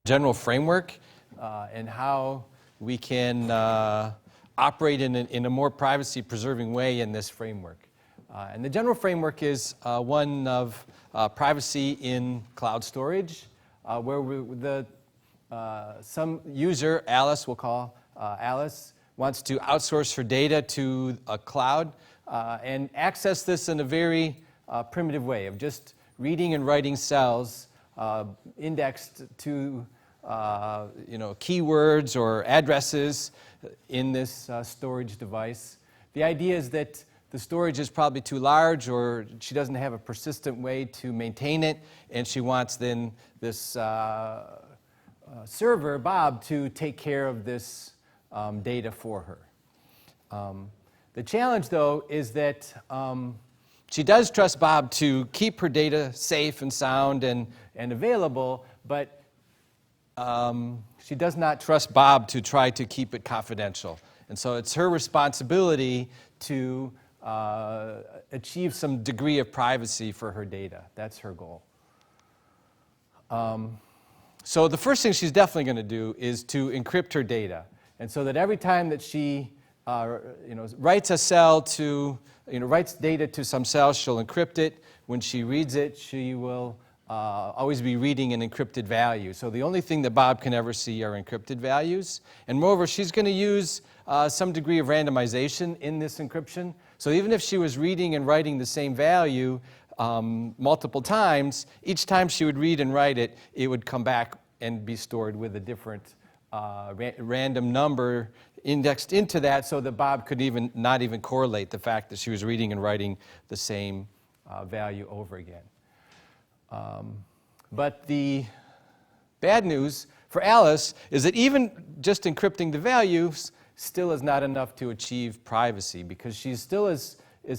general framework and how we can operate in a more privacy-preserving way in this framework. And the general framework is one of privacy in cloud storage, where some user, Alice, we'll call Alice, wants to outsource her data to a cloud and access this in a very primitive way of just reading and writing cells indexed to keywords or addresses in this storage device. The idea is that the storage is probably too large, or she doesn't have a persistent way to maintain it, and she wants then this server, Bob, to take care of this data for her. The challenge, though, is that she does trust Bob to keep her data safe and sound and available, but she does not trust Bob to try to keep it confidential. And so it's her responsibility to achieve some degree of privacy for her data. That's her goal. So the first thing she's definitely going to do is to encrypt her data. And so that every time that she writes a cell to, writes data to some cell, she'll encrypt it. When she reads it, she will always be reading an encrypted value. So the only thing that Bob can ever see are encrypted values. And moreover, she's going to use some degree of randomization in this encryption. So even if she was reading and writing the same value multiple times, each time she would read and write it, it would come back and be stored with a different random number indexed into that, so that Bob could not even correlate the fact that she was reading and writing the same value over again. But the bad news for Alice is that even just encrypting the values still is not enough to achieve privacy, because she still is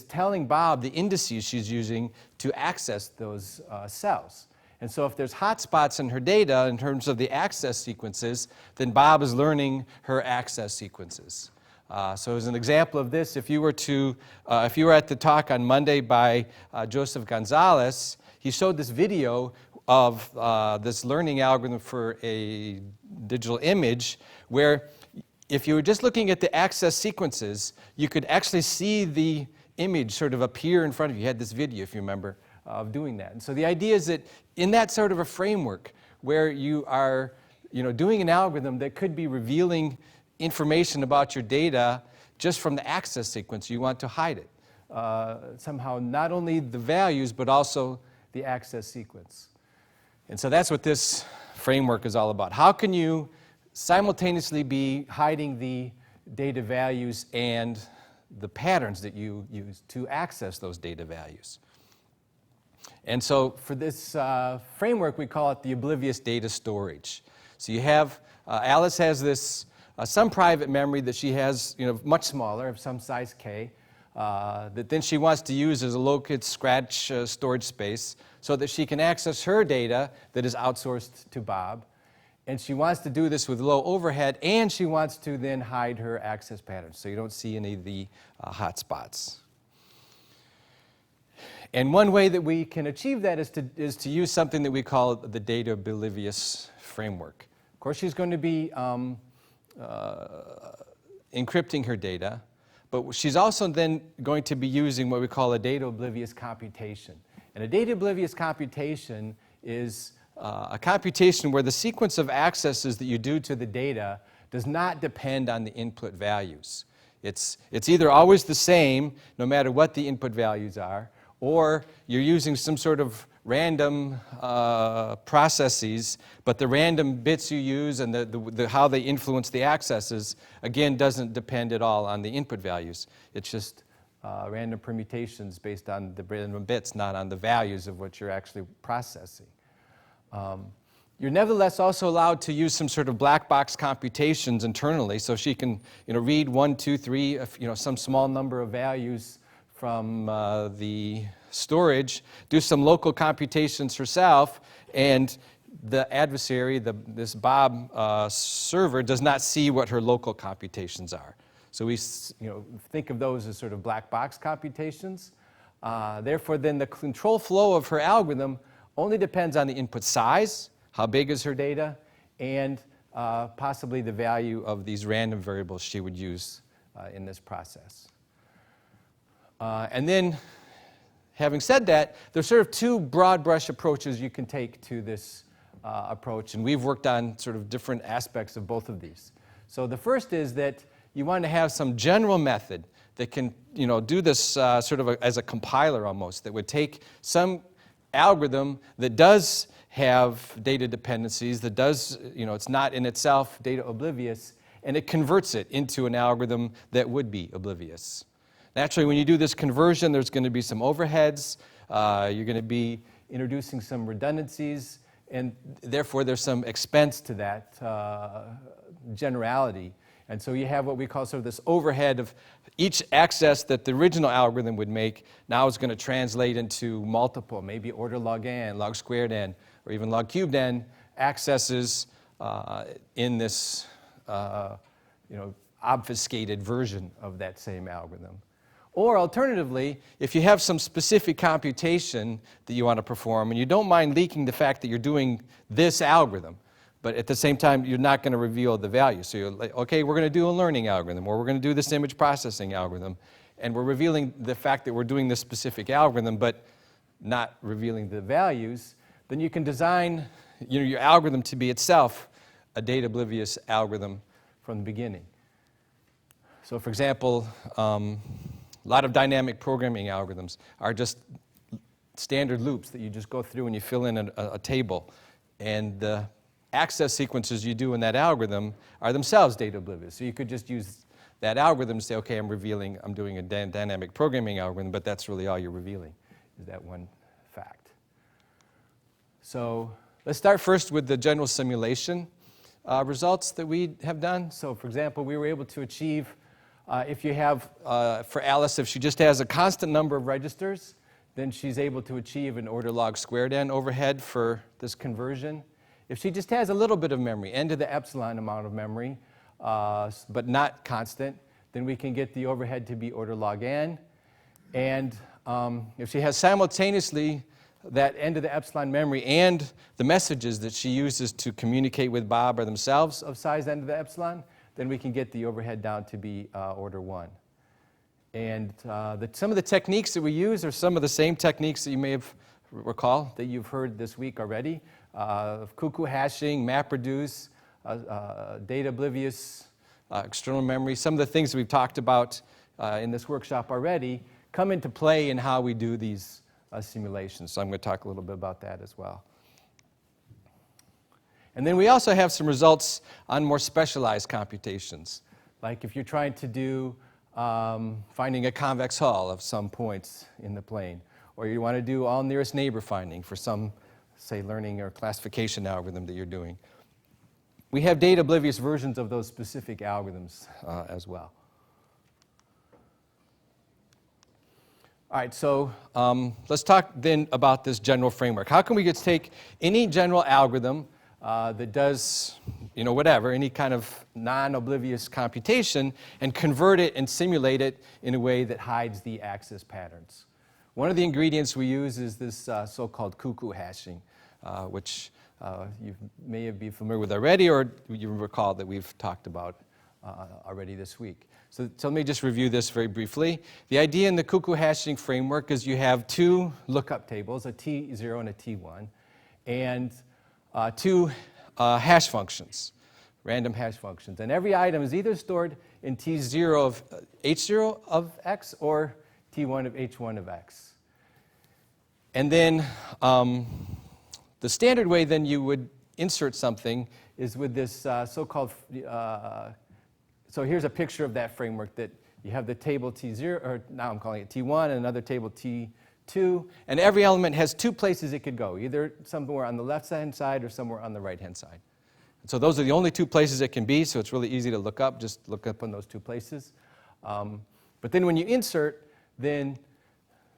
telling Bob the indices she's using to access those cells. And so if there's hotspots in her data in terms of the access sequences, then Bob is learning her access sequences. So as an example of this, if you were at the talk on Monday by Joseph Gonzalez, he showed this video of this learning algorithm for a digital image where if you were just looking at the access sequences, you could actually see the image sort of appear in front of you. You had this video, if you remember, of doing that. And so the idea is that in that sort of a framework where you are doing an algorithm that could be revealing information about your data just from the access sequence, you want to hide it. Somehow not only the values, but also the access sequence. And so that's what this framework is all about. How can you simultaneously be hiding the data values and the patterns that you use to access those data values? And so for this framework, we call it the oblivious data storage. So you have, Alice has this, some private memory that she has, much smaller, of some size k, that then she wants to use as a locate scratch storage space so that she can access her data that is outsourced to Bob. And she wants to do this with low overhead, and she wants to then hide her access patterns so you don't see any of the hotspots. And one way that we can achieve that is to use something that we call the Data-Oblivious framework. Of course, she's going to be encrypting her data, but she's also then going to be using what we call a data-oblivious computation. And a data-oblivious computation is a computation where the sequence of accesses that you do to the data does not depend on the input values. It's either always the same, no matter what the input values are, or you're using some sort of random processes, but the random bits you use and how they influence the accesses, again, doesn't depend at all on the input values. It's just random permutations based on the random bits, not on the values of what you're actually processing. You're nevertheless also allowed to use some sort of black box computations internally, so she can read 1, 2, 3, some small number of values from the storage, do some local computations herself, and the adversary, this Bob server, does not see what her local computations are. So we think of those as sort of black box computations. Therefore, then the control flow of her algorithm only depends on the input size, how big is her data, and possibly the value of these random variables she would use in this process. And then, having said that, there's sort of two broad brush approaches you can take to this approach, and we've worked on sort of different aspects of both of these. So the first is that you want to have some general method that can, do this sort of as a compiler almost, that would take some algorithm that does have data dependencies, that does, it's not in itself data oblivious, and it converts it into an algorithm that would be oblivious. Naturally, when you do this conversion, there's going to be some overheads. You're going to be introducing some redundancies, and therefore there's some expense to that generality. And so you have what we call sort of this overhead of each access that the original algorithm would make now is going to translate into multiple, maybe order log n, log squared n, or even log cubed n accesses in this obfuscated version of that same algorithm. Or alternatively, if you have some specific computation that you want to perform and you don't mind leaking the fact that you're doing this algorithm, but at the same time you're not going to reveal the value. So you're like, okay, we're going to do a learning algorithm, or we're going to do this image processing algorithm, and we're revealing the fact that we're doing this specific algorithm but not revealing the values, then you can design your algorithm to be itself a data oblivious algorithm from the beginning. So for example, a lot of dynamic programming algorithms are just standard loops that you just go through and you fill in a table. And the access sequences you do in that algorithm are themselves data oblivious. So you could just use that algorithm and say, okay, I'm doing a dynamic programming algorithm, but that's really all you're revealing, is that one fact. So let's start first with the general simulation results that we have done. So for example, we were able to achieve, if you have, for Alice, if she just has a constant number of registers, then she's able to achieve an order log squared n overhead for this conversion. If she just has a little bit of memory, n to the epsilon amount of memory, but not constant, then we can get the overhead to be order log n. And if she has simultaneously that n to the epsilon memory and the messages that she uses to communicate with Bob are themselves of size n to the epsilon, then we can get the overhead down to be order 1. And some of the techniques that we use are some of the same techniques that you may have recall that you've heard this week already. Cuckoo hashing, MapReduce, Data-Oblivious, external memory. Some of the things that we've talked about in this workshop already come into play in how we do these simulations. So I'm going to talk a little bit about that as well. And then we also have some results on more specialized computations. Like if you're trying to do finding a convex hull of some points in the plane, or you want to do all nearest neighbor finding for some, say, learning or classification algorithm that you're doing. We have data oblivious versions of those specific algorithms as well. All right, so let's talk then about this general framework. How can we just take any general algorithm that does, whatever, any kind of non-oblivious computation and convert it and simulate it in a way that hides the access patterns? One of the ingredients we use is this so-called cuckoo hashing, which you may be familiar with already, or you recall that we've talked about already this week. So let me just review this very briefly. The idea in the cuckoo hashing framework is you have two lookup tables, a T0 and a T1, and two hash functions, random hash functions. And every item is either stored in T0 of H0 of X or T1 of H1 of X. And then the standard way then you would insert something is with this so-called, so here's a picture of that framework that you have the table T0, or now I'm calling it T1, and another table T2, and every element has two places it could go, either somewhere on the left-hand side or somewhere on the right-hand side. So those are the only two places it can be, so it's really easy to look up. Just look up on those two places. But then when you insert, then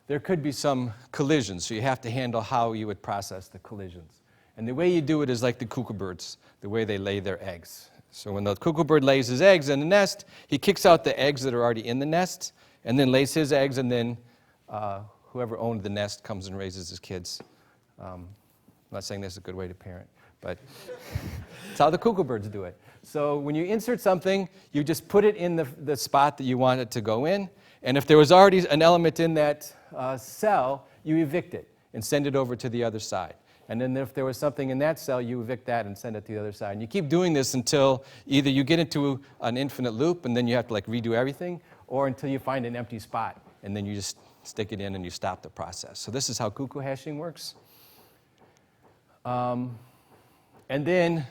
there could be some collisions, so you have to handle how you would process the collisions. And the way you do it is like the cuckoo birds, the way they lay their eggs. So when the cuckoo bird lays his eggs in the nest, he kicks out the eggs that are already in the nest, and then lays his eggs, and then whoever owned the nest comes and raises his kids. I'm not saying this is a good way to parent. but it's how the cuckoo birds do it. So when you insert something, you just put it in the spot that you want it to go in, and if there was already an element in that cell, you evict it and send it over to the other side. And then if there was something in that cell, you evict that and send it to the other side. And you keep doing this until either you get into an infinite loop and then you have to like redo everything, or until you find an empty spot and then you just stick it in and you stop the process. So this is how cuckoo hashing works. And then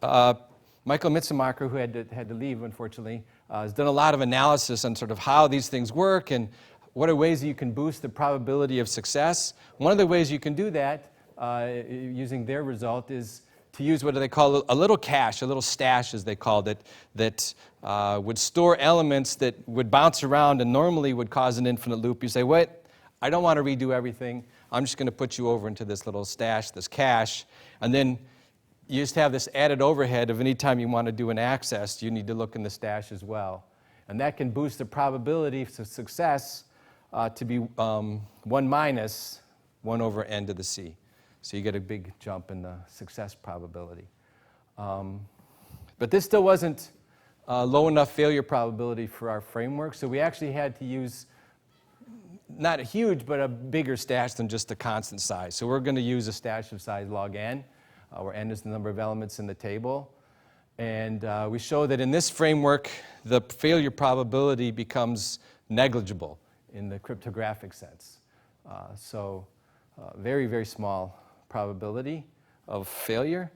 Michael Mitsumacher, who had to leave, unfortunately, has done a lot of analysis on sort of how these things work and what are ways that you can boost the probability of success. One of the ways you can do that using their result is to use what they call a little cache, a little stash as they called it, that would store elements that would bounce around and normally would cause an infinite loop. You say, what? I don't want to redo everything. I'm just going to put you over into this little stash, this cache, and then you just have this added overhead of any time you want to do an access, you need to look in the stash as well. And that can boost the probability of success to be 1 minus 1 over n to the c. So you get a big jump in the success probability. But this still wasn't low enough failure probability for our framework, so we actually had to use not a huge, but a bigger stash than just a constant size. So we're going to use a stash of size log n, where n is the number of elements in the table. And we show that in this framework, the failure probability becomes negligible in the cryptographic sense. So very, very small probability of failure.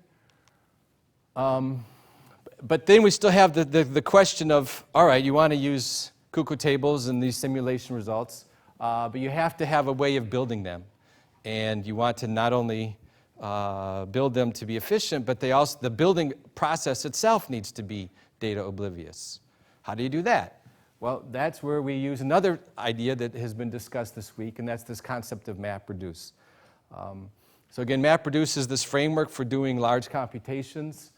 But then we still have the question of, all right, you want to use cuckoo tables and these simulation results, but you have to have a way of building them. And you want to not only build them to be efficient, but the building process itself needs to be data oblivious. How do you do that? Well, that's where we use another idea that has been discussed this week, and that's this concept of MapReduce. So again, MapReduce is this framework for doing large computations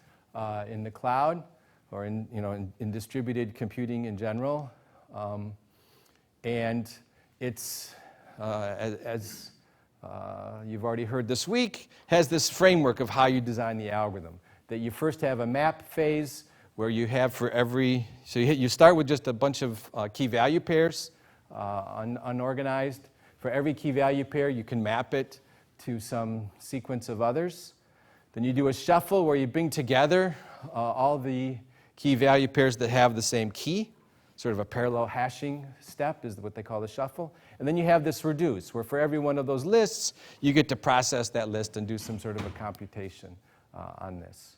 in the cloud or in distributed computing in general. And it's, as you've already heard this week, has this framework of how you design the algorithm. That you first have a map phase where you have for every, so you start with just a bunch of key value pairs, unorganized. For every key value pair, you can map it to some sequence of others. Then you do a shuffle where you bring together all the key value pairs that have the same key. Sort of a parallel hashing step is what they call the shuffle. And then you have this reduce, where for every one of those lists, you get to process that list and do some sort of a computation on this.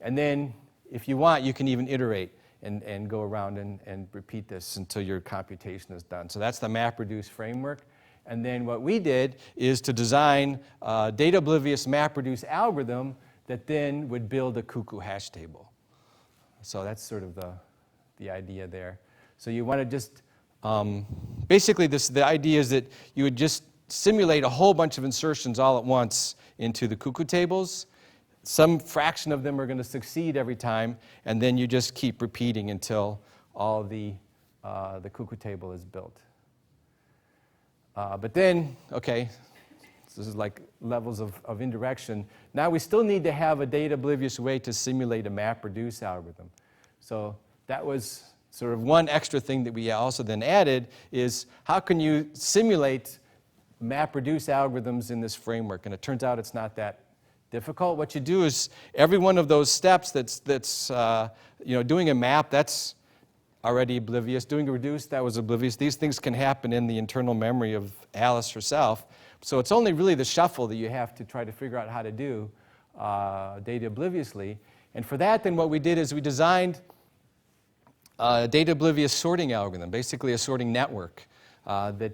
And then, if you want, you can even iterate and go around and repeat this until your computation is done. So that's the MapReduce framework. And then what we did is to design a data-oblivious MapReduce algorithm that then would build a cuckoo hash table. So that's sort of the idea there. So you want to just, basically the idea is that you would just simulate a whole bunch of insertions all at once into the cuckoo tables. Some fraction of them are going to succeed every time, and then you just keep repeating until all the cuckoo table is built. But then, okay, so this is like levels of indirection. Now we still need to have a data-oblivious way to simulate a MapReduce algorithm. So that was sort of one extra thing that we also then added is how can you simulate MapReduce algorithms in this framework? And it turns out it's not that difficult. What you do is every one of those steps that's doing a map, that's already oblivious. Doing a reduce, that was oblivious. These things can happen in the internal memory of Alice herself. So it's only really the shuffle that you have to try to figure out how to do data obliviously. And for that, then what we did is we designed a data oblivious sorting algorithm, basically a sorting network that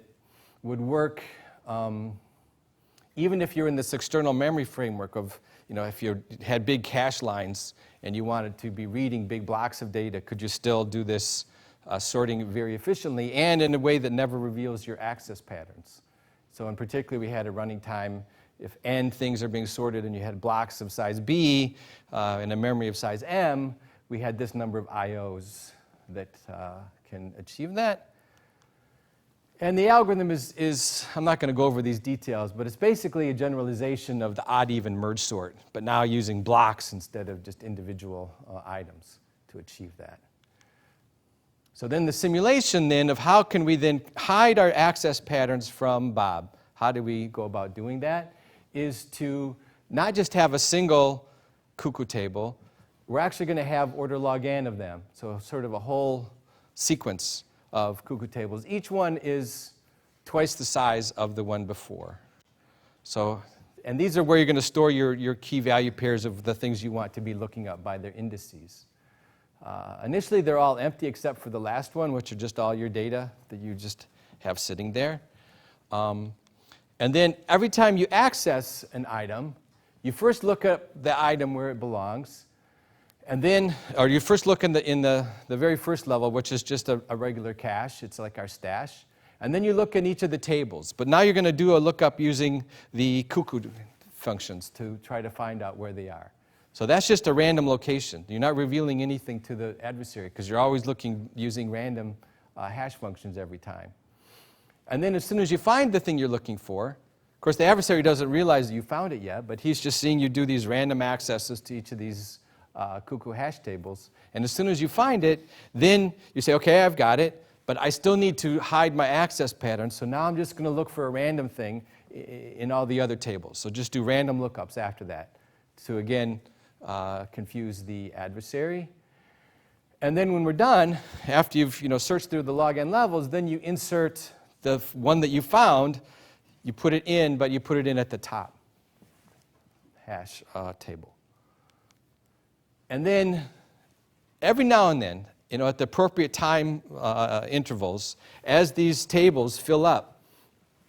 would work even if you're in this external memory framework of, if you had big cache lines and you wanted to be reading big blocks of data, could you still do this sorting very efficiently and in a way that never reveals your access patterns? So in particular, we had a running time if n things are being sorted and you had blocks of size b in a memory of size m, we had this number of IOs that can achieve that. And the algorithm is, I'm not going to go over these details, but it's basically a generalization of the odd-even merge sort, but now using blocks instead of just individual items to achieve that. So then the simulation then of how can we then hide our access patterns from Bob, how do we go about doing that, is to not just have a single cuckoo table, we're actually going to have order log n of them, so sort of a whole sequence of cuckoo tables. Each one is twice the size of the one before. So, and these are where you're going to store your key value pairs of the things you want to be looking up by their indices. Initially, they're all empty except for the last one, which are just all your data that you just have sitting there. And then every time you access an item, you first look up the item where it belongs. And then, or you first look in the very first level, which is just a regular cache. It's like our stash. And then you look in each of the tables. But now you're going to do a lookup using the cuckoo functions to try to find out where they are. So that's just a random location. You're not revealing anything to the adversary because you're always looking using random hash functions every time. And then as soon as you find the thing you're looking for, of course the adversary doesn't realize that you found it yet, but he's just seeing you do these random accesses to each of these cuckoo hash tables. And as soon as you find it, then you say, okay, I've got it, but I still need to hide my access pattern, so now I'm just going to look for a random thing in all the other tables. So just do random lookups after that to, again, confuse the adversary. And then when we're done, after you've searched through the log n levels, then you insert the one that you found, you put it in, but you put it in at the top hash table. And then every now and then, at the appropriate time intervals, as these tables fill up,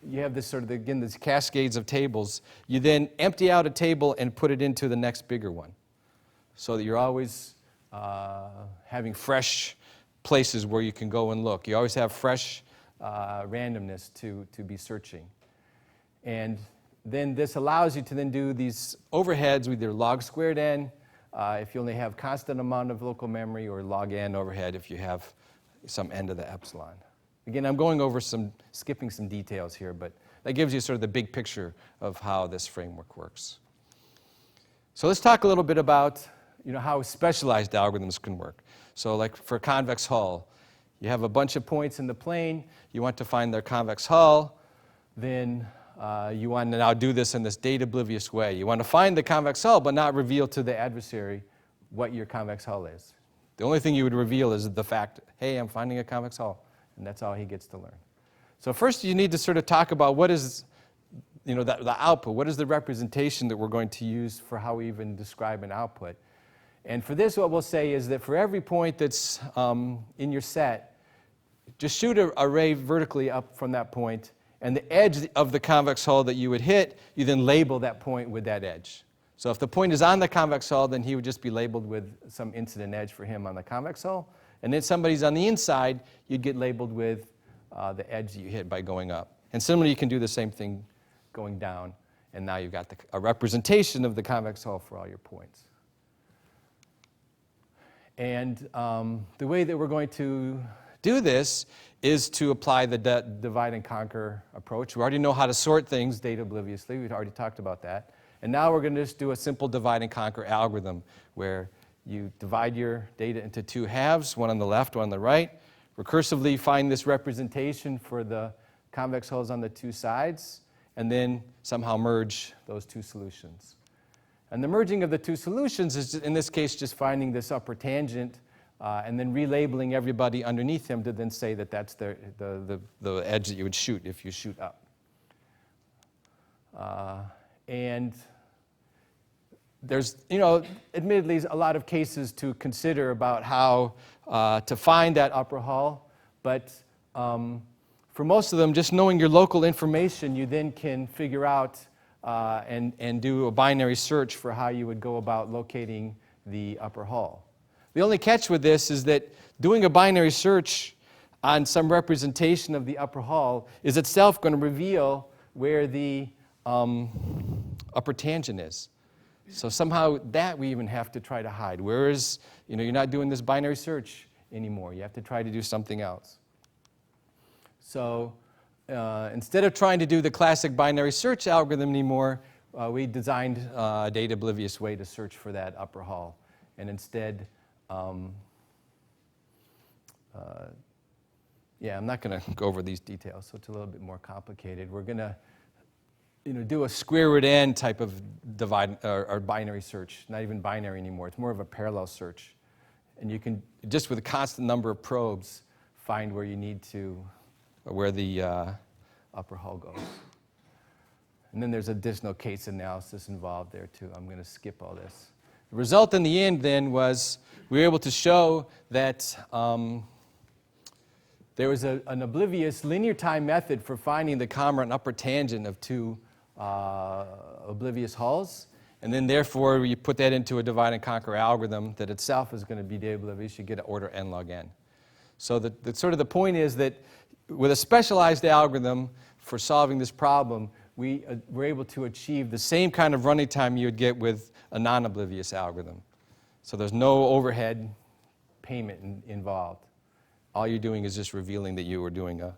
you have this sort of, again, these cascades of tables. You then empty out a table and put it into the next bigger one so that you're always having fresh places where you can go and look. You always have fresh randomness to be searching. And then this allows you to then do these overheads with your log squared n, if you only have constant amount of local memory, or log n overhead if you have some n to the epsilon. Again, I'm going over skipping some details here, but that gives you sort of the big picture of how this framework works. So let's talk a little bit about how specialized algorithms can work. So like for convex hull, you have a bunch of points in the plane, you want to find their convex hull, then you want to now do this in this data-oblivious way. You want to find the convex hull, but not reveal to the adversary what your convex hull is. The only thing you would reveal is the fact, hey, I'm finding a convex hull, and that's all he gets to learn. So first you need to sort of talk about what is the output. What is the representation that we're going to use for how we even describe an output? And for this, what we'll say is that for every point that's in your set, just shoot an array vertically up from that point, and the edge of the convex hull that you would hit, you then label that point with that edge. So if the point is on the convex hull, then he would just be labeled with some incident edge for him on the convex hull. And then somebody's on the inside, you'd get labeled with the edge that you hit by going up. And similarly, you can do the same thing going down, and now you've got a representation of the convex hull for all your points. And the way that we're going to do this is to apply the divide and conquer approach. We already know how to sort things data-obliviously. We've already talked about that. And now we're going to just do a simple divide and conquer algorithm where you divide your data into two halves, one on the left, one on the right, recursively find this representation for the convex hulls on the two sides, and then somehow merge those two solutions. And the merging of the two solutions is, in this case, just finding this upper tangent and then relabeling everybody underneath him to then say that that's the edge that you would shoot if you shoot up. And there's, admittedly, a lot of cases to consider about how to find that upper hull, but for most of them, just knowing your local information, you then can figure out and do a binary search for how you would go about locating the upper hull. The only catch with this is that doing a binary search on some representation of the upper hull is itself going to reveal where the upper tangent is. So somehow that we even have to try to hide. Whereas, you're not doing this binary search anymore. You have to try to do something else. So instead of trying to do the classic binary search algorithm anymore, we designed a data-oblivious way to search for that upper hall. And instead, yeah, I'm not going to go over these details, so it's a little bit more complicated. We're going to do a square root n type of divide or binary search, not even binary anymore. It's more of a parallel search. And you can, just with a constant number of probes, find where you need to, or where the upper hall goes. And then there's additional case analysis involved there too. I'm going to skip all this. The result in the end then was we were able to show that there was an oblivious linear time method for finding the common and upper tangent of two oblivious hulls. And then therefore, you put that into a divide and conquer algorithm that itself is going to be data oblivious. You get an order n log n. So sort of the point is that with a specialized algorithm for solving this problem, we were able to achieve the same kind of running time you would get with a non-oblivious algorithm. So there's no overhead payment involved. All you're doing is just revealing that you were doing a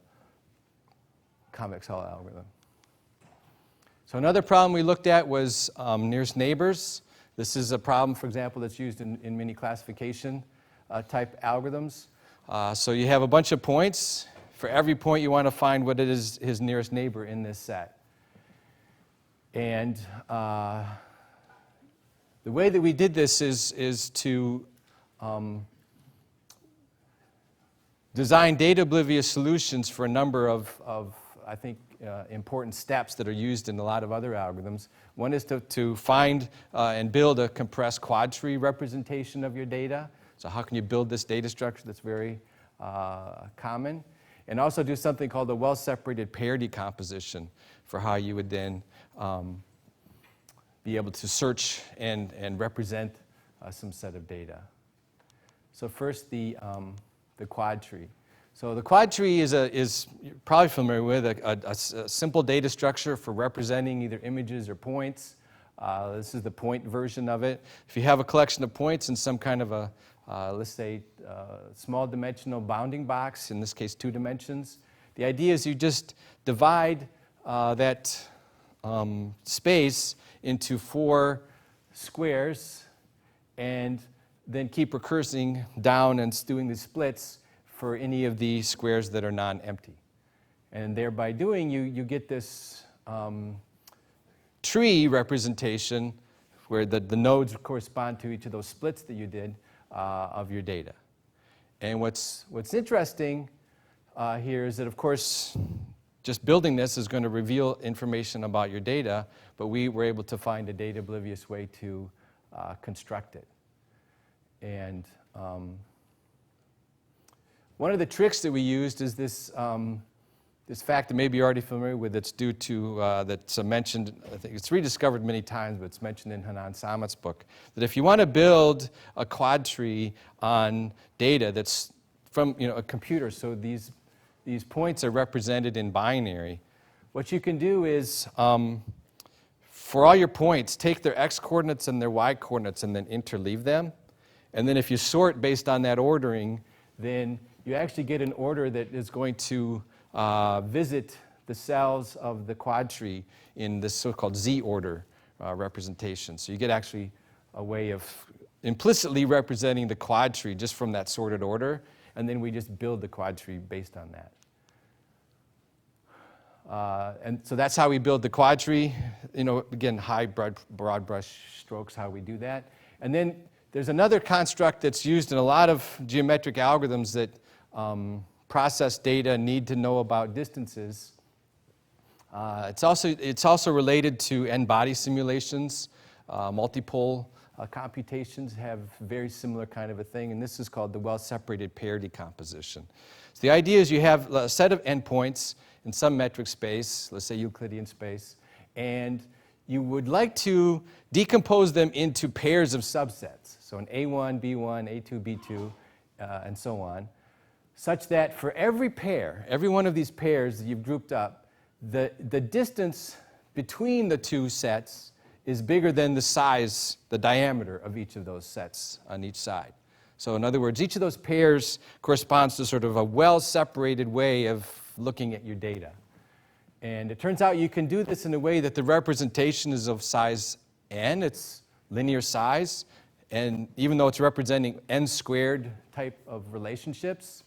convex hull algorithm. So another problem we looked at was nearest neighbors. This is a problem, for example, that's used in many classification type algorithms. So you have a bunch of points. For every point, you want to find what it is his nearest neighbor in this set. And the way that we did this is to design data-oblivious solutions for a number of I think, important steps that are used in a lot of other algorithms. One is to find and build a compressed quadtree representation of your data. So how can you build this data structure that's very common? And also do something called the well-separated pair decomposition for how you would then be able to search and represent some set of data. So first, the quadtree. So the quadtree is you're probably familiar with a simple data structure for representing either images or points. This is the point version of it. If you have a collection of points in some kind of a, let's say, small dimensional bounding box, in this case 2 dimensions, the idea is you just divide that space into 4 squares and then keep recursing down and doing the splits for any of the squares that are non-empty. And thereby doing, you get this tree representation where the nodes correspond to each of those splits that you did of your data. And what's interesting here is that, of course, just building this is going to reveal information about your data, but we were able to find a data-oblivious way to construct it. And one of the tricks that we used is this, this fact that maybe you're already familiar with that's due to, that's mentioned, I think it's rediscovered many times, but it's mentioned in Hanan Samet's book, that if you want to build a quadtree on data that's from a computer, so these points are represented in binary, what you can do is, for all your points, take their x-coordinates and their y-coordinates and then interleave them. And then if you sort based on that ordering, then you actually get an order that is going to visit the cells of the quadtree in this so-called z-order representation. So you get actually a way of implicitly representing the quadtree just from that sorted order, and then we just build the quadtree based on that. And so that's how we build the quadtree. Again, high broad brush strokes, how we do that. And then there's another construct that's used in a lot of geometric algorithms that process data, need to know about distances. It's also related to n-body simulations. Multipole computations have very similar kind of a thing, and this is called the well-separated pair decomposition. So the idea is you have a set of endpoints in some metric space, let's say Euclidean space, and you would like to decompose them into pairs of subsets. So an A1, B1, A2, B2, and so on, such that for every pair, every one of these pairs that you've grouped up, the distance between the two sets is bigger than the size, the diameter of each of those sets on each side. So in other words, each of those pairs corresponds to sort of a well-separated way of looking at your data. And it turns out you can do this in a way that the representation is of size n, it's linear size, and even though it's representing n squared type of relationships,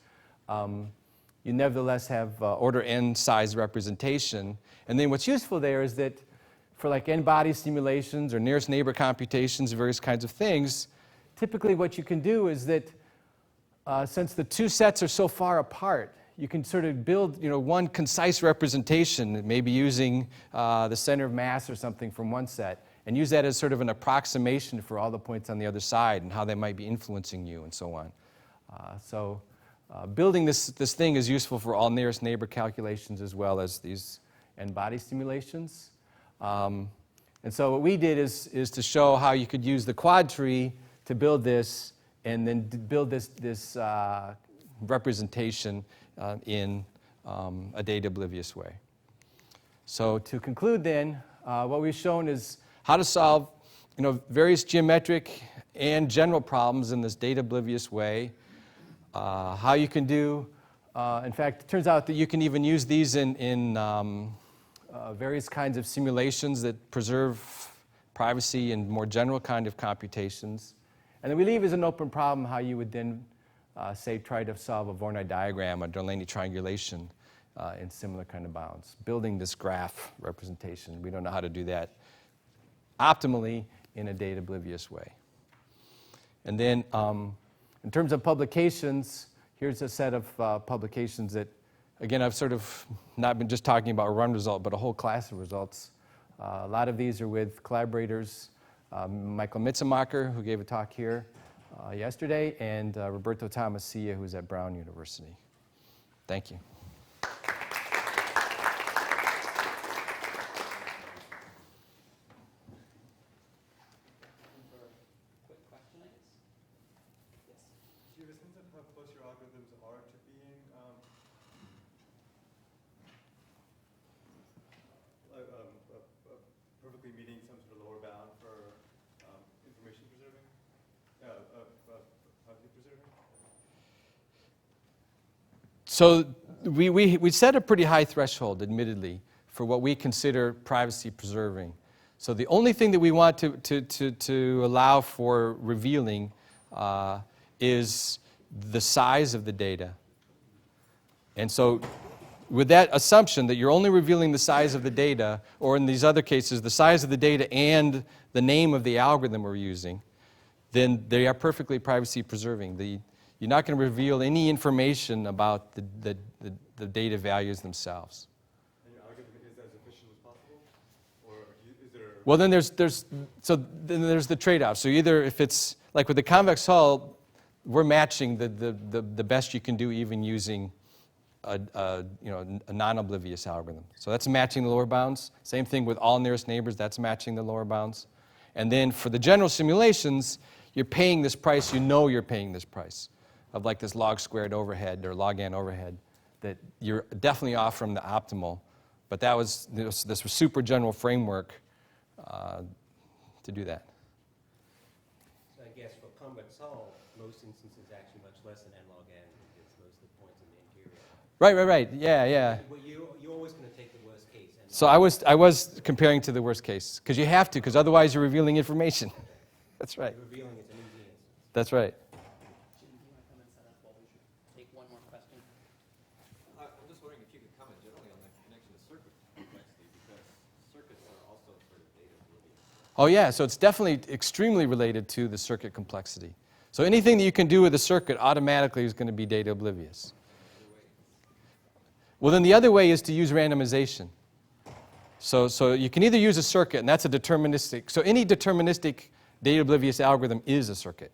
you nevertheless have order n size representation. And then what's useful there is that for like n-body simulations or nearest neighbor computations, various kinds of things, typically what you can do is that since the two sets are so far apart, you can sort of build one concise representation, maybe using the center of mass or something from one set, and use that as sort of an approximation for all the points on the other side and how they might be influencing you and so on. Building this thing is useful for all nearest neighbor calculations as well as these n-body simulations. And so what we did is to show how you could use the Quadtree to build this and then build this representation in a data-oblivious way. So to conclude then, what we've shown is how to solve various geometric and general problems in this data-oblivious way. How you can do, in fact, it turns out that you can even use these in various kinds of simulations that preserve privacy and more general kind of computations. And then we leave as an open problem how you would then, say, try to solve a Voronoi diagram or Delaney triangulation in similar kind of bounds. Building this graph representation, we don't know how to do that optimally in a data-oblivious way. And then in terms of publications, here's a set of publications that, again, I've sort of not been just talking about a run result, but a whole class of results. A lot of these are with collaborators, Michael Mitzemacher, who gave a talk here yesterday, and Roberto Tomasilla, who's at Brown University. Thank you. Perfectly meeting some sort of lower bound for information preserving, privacy preserving? So we set a pretty high threshold, admittedly, for what we consider privacy preserving. So the only thing that we want to allow for revealing is the size of the data. And so with that assumption that you're only revealing the size of the data, or in these other cases, the size of the data and the name of the algorithm we're using, then they are perfectly privacy preserving. You're not going to reveal any information about the data values themselves. And your algorithm is as efficient as possible? Or is there... Well, then there's the trade-off. So either if it's, like with the convex hull, we're matching the best you can do even using a non-oblivious algorithm. So that's matching the lower bounds. Same thing with all nearest neighbors, that's matching the lower bounds. And then for the general simulations, you're paying this price, you're paying this price of like this log squared overhead or log n overhead that you're definitely off from the optimal. But this was super general framework to do that. So I guess for convex hull, most instances actually much less than n log n because most of the points in the interior. Right. Yeah. Well, you're always going to take the worst case. So I was comparing to the worst case because you have to, because otherwise you're revealing information. That's right. You're revealing it's an easy instance. That's right. Jim, do you want to comment on that while we should take one more question? I'm just wondering if you could comment generally on the connection to circuit complexity, because circuits are also sort of data-oblivious. Oh yeah, so it's definitely extremely related to the circuit complexity. So anything that you can do with a circuit automatically is going to be data-oblivious. Well, then the other way is to use randomization. So you can either use a circuit, and that's a deterministic. So any deterministic data-oblivious algorithm is a circuit.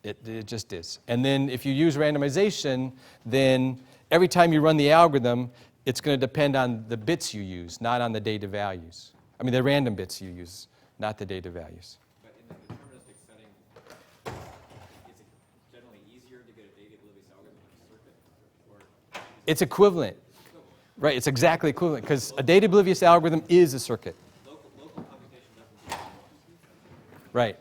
It just is. And then if you use randomization, then every time you run the algorithm, it's going to depend on the bits you use, not on the data values. I mean, the random bits you use, not the data values. But in the deterministic setting, is it generally easier to get a data-oblivious algorithm than a circuit? Or It's equivalent. Right, it's exactly equivalent, because a data-oblivious algorithm is a circuit. local computation doesn't do that. Right.